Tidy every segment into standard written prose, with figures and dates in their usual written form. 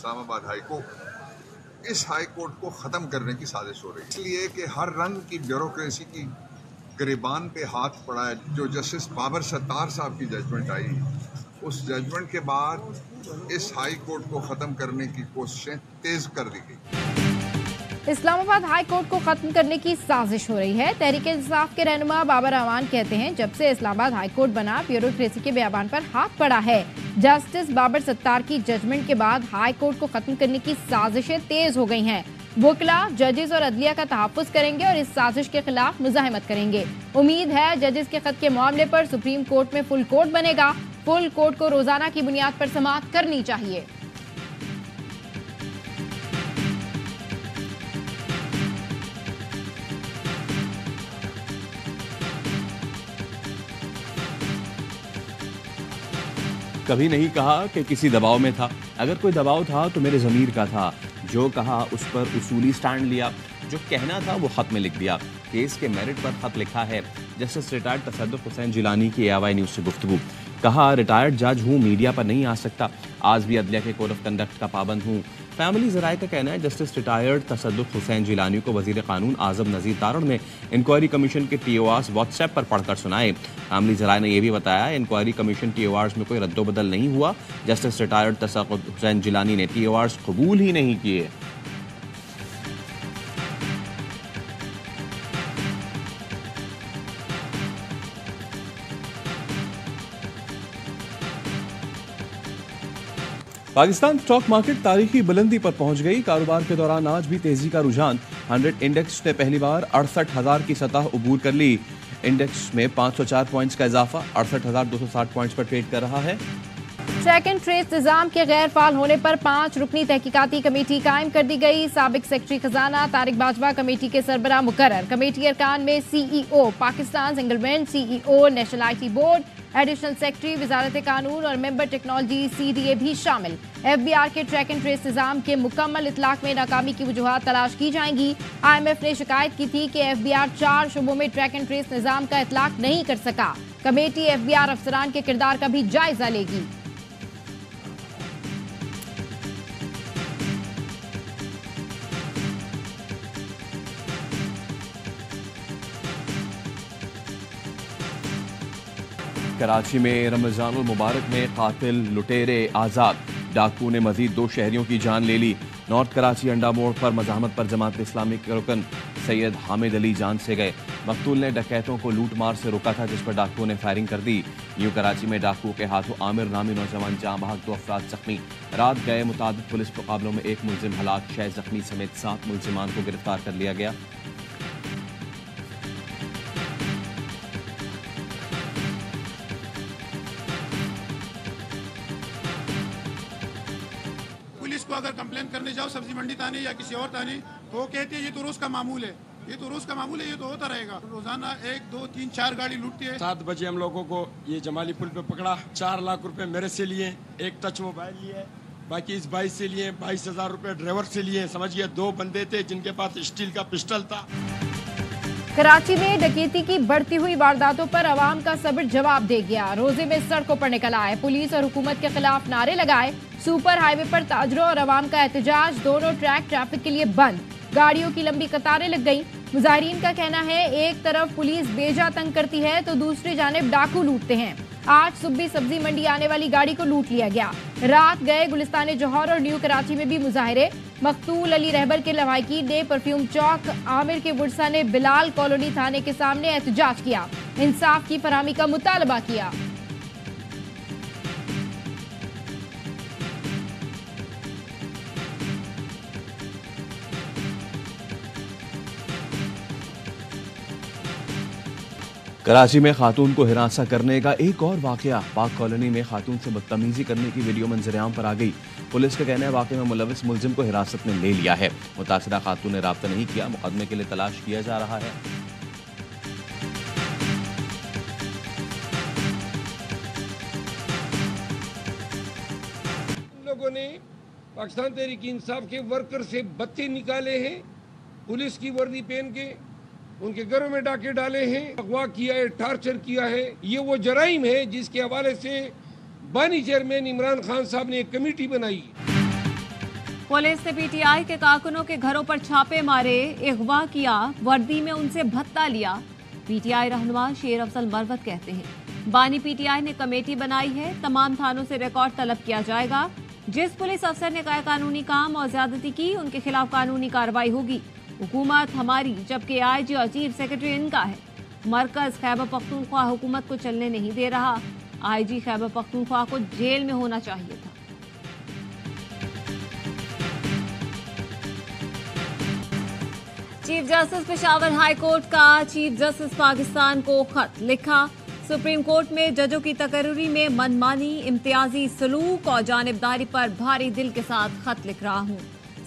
Islamabad high court, इस high court को ख़त्म करने की साजिश हो रही है, इसलिए कि हर रंग की ब्यूरोक्रेसी की गिरबान पे हाथ पड़ा है। जो जस्टिस बाबर सत्तार साहब की जजमेंट आई, उस जजमेंट के बाद इस हाई कोर्ट को ख़त्म करने की कोशिशें तेज़ कर दी गई। इस्लामाबाद हाई कोर्ट को खत्म करने की साजिश हो रही है। तहरीक इंसाफ के रहनुमा बाबर अमान कहते हैं, जब से इस्लामाबाद हाई कोर्ट बना, ब्यूरोक्रेसी के बयान पर हाथ पड़ा है। जस्टिस बाबर सत्तार की जजमेंट के बाद हाई कोर्ट को खत्म करने की साजिशें तेज हो गई हैं। वकीला, जजेस और अदलिया का तहफ्फुज करेंगे और इस साजिश के खिलाफ मुजाहिमत करेंगे। उम्मीद है जजेस के खत के मामले पर सुप्रीम कोर्ट में फुल कोर्ट बनेगा। फुल कोर्ट को रोजाना की बुनियाद पर समाअत करनी चाहिए। कभी नहीं कहा कि किसी दबाव में था। अगर कोई दबाव था तो मेरे ज़मीर का था। जो कहा उस पर उसूली स्टैंड लिया। जो कहना था वो खत में लिख दिया। केस के मेरिट पर खत लिखा है। जस्टिस रिटायर्ड तसद्दुक़ हुसैन जिलानी की AY न्यूज़ से गुफ्तगू। कहा, रिटायर्ड जज हूँ, मीडिया पर नहीं आ सकता। आज भी अदलिया के कोड ऑफ कंडक्ट का पाबंद हूँ। फैमिली ज़राए का कहना है, जस्टिस रिटायर्ड तसद्दुक़ हुसैन जिलानी को वज़ीर क़ानून आज़म नज़ीर तारण ने इंक्वायरी कमीशन के TORs व्हाट्सएप पर पढ़कर सुनाए। फैमिली ज़राए ने यह भी बताया, इंक्वायरी कमीशन TORs में कोई रद्दोबदल नहीं हुआ। जस्टिस रिटायर्ड तसद्दुक़ हुसैन जिलानी ने TORs कबूल ही नहीं किए। पाकिस्तान स्टॉक मार्केट तारीखी बुलंदी पर पहुंच गई। कारोबार के दौरान आज भी तेजी का रुझान। 100 इंडेक्स ने पहली बार 68,000 की सतह उबूर कर ली। इंडेक्स में 504 पॉइंट्स का इजाफा 68,260 पॉइंट्स पर ट्रेड कर रहा है। ट्रैक एंड ट्रेस निजाम के गैर फाल होने पर 5 रुकनी तहकीकाती कमेटी कायम कर दी गई। साबिक सेक्रेटरी खजाना तारिक बाजवा कमेटी के सरबराह मुकर्रर। कमेटी अरकान में CEO Pakistan single wind, CEO national IT board, additional secretary वजारत कानून और मेंबर टेक्नोलॉजी CDA भी शामिल। FBR के ट्रैक एंड ट्रेस निजाम के मुकम्मल इतलाक में नाकामी की वजूहात तलाश की जाएंगी। IMF ने शिकायत की थी कि FBR 4 शुबों में ट्रैक एंड ट्रेस निजाम का इतलाक नहीं कर सका। कमेटी FBR अफसरान के किरदार का भी जायजा लेगी। कराची में रमजानुल मुबारक में कातिल लुटेरे आज़ाद। डाकू ने मजीद 2 शहरियों की जान ले ली। नॉर्थ कराची अंडा मोड़ पर मज़ाहमत पर जमात इस्लामी के रुकन सैयद हामिद अली जान से गए। मकतूल ने डकैतों को लूट मार से रोका था, जिस पर डाकुओं ने फायरिंग कर दी। न्यू कराची में डाकुओं के हाथों आमिर नामी नौजवान जाँ बहक, 2 अफराद जख्मी। रात गए मुताबिक पुलिस मुकाबलों में 1 मुलजिम हलाक, 6 जख्मी समेत 7 मुलजिमान को गिरफ्तार कर लिया गया। पुलिस को अगर कंप्लेन करने जाओ सब्जी मंडी थाने या किसी और थाने, तो वो कहते हैं ये तो रोज का मामूल है, ये तो रोज का मामूल है, ये तो होता रहेगा। रोजाना 1, 2, 3, 4 गाड़ी लूटती है। 7 बजे हम लोगों को ये जमाली पुल पे पकड़ा। 4 लाख रुपए मेरे से लिए, 1 टच मोबाइल लिए, बाकी इस 22 से लिए, 22,000 रुपए ड्राइवर से लिए। समझिए 2 बंदे थे जिनके पास स्टील का पिस्टल था। कराची में डकैती की बढ़ती हुई वारदातों पर अवाम का सब्र जवाब दे गया। रोजे में सड़कों पर निकल आए, पुलिस और हुकूमत के खिलाफ नारे लगाए। सुपर हाईवे पर ताजरों और अवाम का एहतजाज, दोनों ट्रैक ट्रैफिक के लिए बंद। गाड़ियों की लंबी कतारें लग गईं। मुजाहिरीन का कहना है, एक तरफ पुलिस बेजा तंग करती है तो दूसरी जानिब डाकू लूटते हैं। आज सुबह सब्जी मंडी आने वाली गाड़ी को लूट लिया गया। रात गए गुलिस्तान जौहर और न्यू कराची में भी मुजाहिरे। मकतूल अली रहबर के लवाहिकीन ने परफ्यूम चौक, आमिर के वुडसा ने बिलाल कॉलोनी थाने के सामने एहतजाज किया, इंसाफ की फरहमी का मुतालबा किया। कराची में खातून को हिरासा करने का एक और वाकया। पाक कॉलोनी में खातून से बदतमीजी करने की वीडियो मंजरेआम पर आ गई। पुलिस का कहना है वाकये में मुलविस मुलजिम को हिरासत में ले लिया है। मुतासिरा खातून ने राब्ता नहीं किया, मुकदमे के लिए तलाश किया जा रहा है। लोगों ने पाकिस्तान तहरीक इंसाफ के वर्कर से बच्चे निकाले हैं, पुलिस की वर्दी पहन के उनके घरों में डाके डाले हैं, अगवा किया है, टार्चर किया है। ये वो जराइम है जिसके हवाले से बानी चेयरमैन इमरान खान साहब ने एक कमेटी बनाई। पुलिस ने पीटीआई के कारकुनों के घरों पर छापे मारे, अगवा किया, वर्दी में उनसे भत्ता लिया। पीटीआई रहनुमा शेर अफजल मरवत कहते हैं बानी पीटीआई ने कमेटी बनाई है, तमाम थानों से रिकॉर्ड तलब किया जाएगा। जिस पुलिस अफसर ने गैर कानूनी काम और ज्यादती की उनके खिलाफ कानूनी कार्रवाई होगी। हुकूमत हमारी, जबकि आईजी और चीफ सेक्रेटरी इनका है। मरकज खैबर पख्तूनख्वा हुकूमत को चलने नहीं दे रहा। आईजी खैबर पख्तूनख्वा को जेल में होना चाहिए था। Chief justice Peshawar high court का चीफ जस्टिस पाकिस्तान को खत लिखा। सुप्रीम कोर्ट में जजों की तकर्री में मनमानी, इम्तियाजी सलूक और जानिबदारी पर भारी दिल के साथ खत लिख रहा हूँ।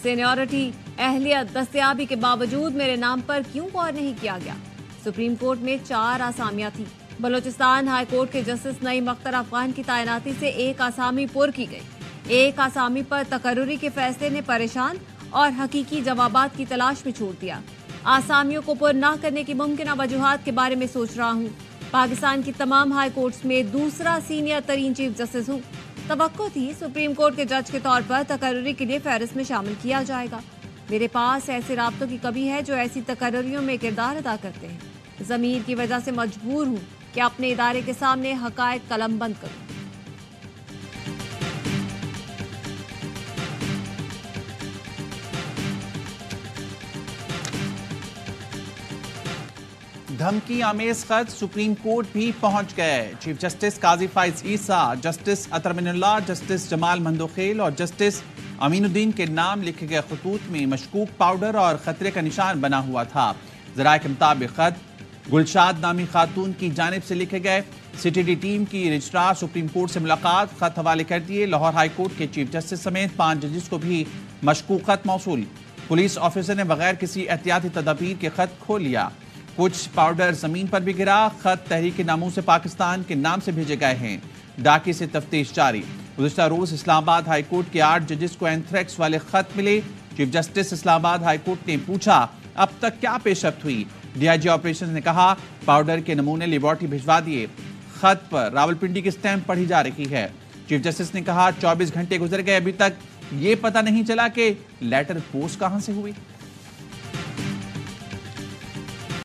सीनियरिटी, अहलियत, दस्तयाबी के बावजूद मेरे नाम पर क्यों गौर नहीं किया गया। सुप्रीम कोर्ट में 4 आसामियां थी। बलोचिस्तान हाई कोर्ट के जस्टिस नईम अख्तर अफगान की तैनाती से एक आसामी पुर की गई। एक आसामी पर तकर्री के फैसले ने परेशान और हकीकी जवाबात की तलाश में छोड़ दिया। आसामियों को पुर न करने की मुमकिन वजूहात के बारे में सोच रहा हूँ। पाकिस्तान की तमाम हाई कोर्ट्स में दूसरा सीनियर तरीन चीफ जस्टिस हूँ। तवक्को थी सुप्रीम कोर्ट के जज के तौर पर तकर्री के लिए फहरिस्त में शामिल किया जाएगा। मेरे पास ऐसे राब्तों की कमी है जो ऐसी तकर्रियों में किरदार अदा करते हैं। ज़मीर की वजह से मजबूर हूँ कि अपने इदारे के सामने हकायक कलमबंद करूँ। धमकी आमेज खत सुप्रीम कोर्ट भी पहुंच गए। चीफ जस्टिस काजी फाइज ईसा, जस्टिस अतर मिनुल्लाह, जस्टिस जमाल मंदोखेल और जस्टिस अमीनुद्दीन के नाम लिखे गए खतूत में मशकूक पाउडर और खतरे का निशान बना हुआ था। ज़राए के मुताबिक खत गुलशाद नामी खातून की जानिब से लिखे गए। सीटीडी टीम की रजिस्ट्रार सुप्रीम कोर्ट से मुलाकात, खत हवाले कर दिए। लाहौर हाई कोर्ट के चीफ जस्टिस समेत 5 जजेस को भी मशकूक खत मौसूल। पुलिस ऑफिसर ने बगैर किसी एहतियाती तदाबीर के खत खोल लिया। कुछ पाउडर जमीन पर भी गिरा। खत तहरीक नामूस पाकिस्तान के नाम से भेजे गए हैं। डाकी से तफ्तीश जारी। गुज़िश्ता रोज इस्लामाबाद हाई कोर्ट के 8 जजेस को एंथ्रेक्स वाले खत मिले। Chief justice Islamabad high court ने पूछा अब तक क्या पेशरफ्त हुई। डीआईजी ऑपरेशन ने कहा पाउडर के नमूने लेबोरेटरी भिजवा दिए। खत पर रावलपिंडी की स्टैंप पढ़ी जा रही है। चीफ जस्टिस ने कहा 24 घंटे गुजर गए, अभी तक ये पता नहीं चला कि लेटर पोस्ट कहां से हुई।